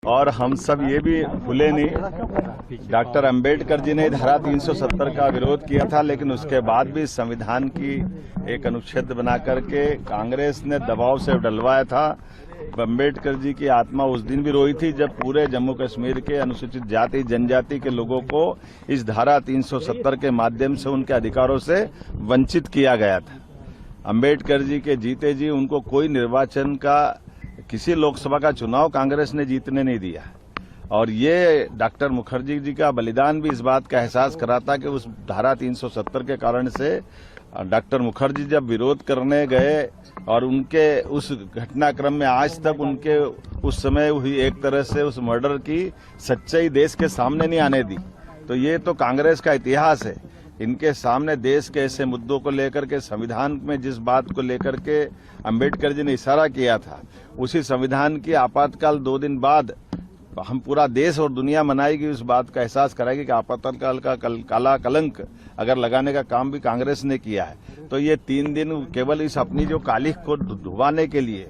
और हम सब ये भी भूले नहीं, डॉक्टर अंबेडकर जी ने धारा 370 का विरोध किया था, लेकिन उसके बाद भी संविधान की एक अनुच्छेद बना करके कांग्रेस ने दबाव से डलवाया था। अंबेडकर जी की आत्मा उस दिन भी रोई थी जब पूरे जम्मू कश्मीर के अनुसूचित जाति जनजाति के लोगों को इस धारा 370 के माध्यम से उनके अधिकारों से वंचित किया गया था। अंबेडकर जी के जीते जी उनको कोई निर्वाचन का किसी लोकसभा का चुनाव कांग्रेस ने जीतने नहीं दिया। और ये डॉक्टर मुखर्जी जी का बलिदान भी इस बात का एहसास कराता कि उस धारा 370 के कारण से डॉक्टर मुखर्जी जब विरोध करने गए और उनके उस घटनाक्रम में आज तक उनके उस समय हुई एक तरह से उस मर्डर की सच्चाई देश के सामने नहीं आने दी। तो ये तो कांग्रेस का इतिहास है। इनके सामने देश के ऐसे मुद्दों को लेकर के संविधान में जिस बात को लेकर के अंबेडकर जी ने इशारा किया था, उसी संविधान की आपातकाल 2 दिन बाद हम पूरा देश और दुनिया मनाएगी, उस बात का एहसास कराएगी कि आपातकाल का काला कलंक अगर लगाने का काम भी कांग्रेस ने किया है। तो ये 3 दिन केवल इस अपनी जो कालिख को धुवाने के लिए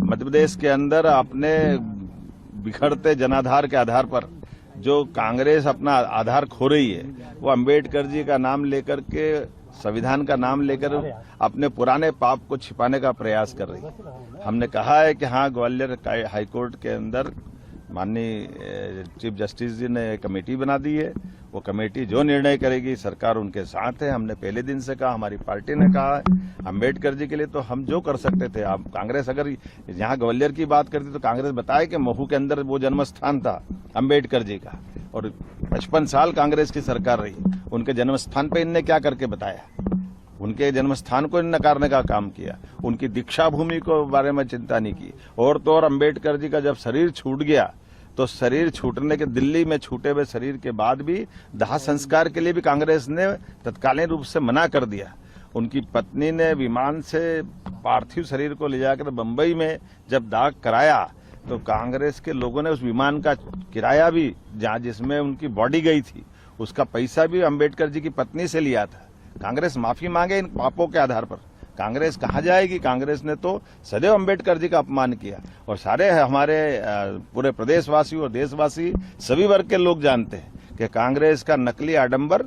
मध्य प्रदेश के अंदर अपने बिखरते जनाधार के आधार पर जो कांग्रेस अपना आधार खो रही है, वो अंबेडकर जी का नाम लेकर के, संविधान का नाम लेकर अपने पुराने पाप को छिपाने का प्रयास कर रही है। हमने कहा है कि हाँ, ग्वालियर हाईकोर्ट के अंदर माननीय चीफ जस्टिस जी ने एक कमेटी बना दी है। वो कमेटी जो निर्णय करेगी सरकार उनके साथ है। हमने पहले दिन से कहा, हमारी पार्टी ने कहा है। अंबेडकर जी के लिए तो हम जो कर सकते थे। आप कांग्रेस अगर यहाँ ग्वालियर की बात करती तो कांग्रेस बताए कि महू के अंदर वो जन्म स्थान था अंबेडकर जी का, और 55 साल कांग्रेस की सरकार रही। उनके जन्म स्थान पर इनने क्या करके बताया? उनके जन्म स्थान को नकारने का काम किया। उनकी दीक्षा भूमि को बारे में चिंता नहीं की। और तो और अंबेडकर जी का जब शरीर छूट गया तो शरीर छूटने के, दिल्ली में छूटे हुए शरीर के बाद भी दाह संस्कार के लिए भी कांग्रेस ने तत्कालीन रूप से मना कर दिया। उनकी पत्नी ने विमान से पार्थिव शरीर को ले जाकर बंबई में जब दाह कराया तो कांग्रेस के लोगों ने उस विमान का किराया भी, जहां जिसमें उनकी बॉडी गई थी, उसका पैसा भी अंबेडकर जी की पत्नी से लिया था। कांग्रेस माफी मांगे इन पापों के आधार पर। कांग्रेस कहाँ जाएगी? कांग्रेस ने तो सदैव अंबेडकर जी का अपमान किया। और सारे हमारे पूरे प्रदेशवासी और देशवासी सभी वर्ग के लोग जानते हैं कि कांग्रेस का नकली आडंबर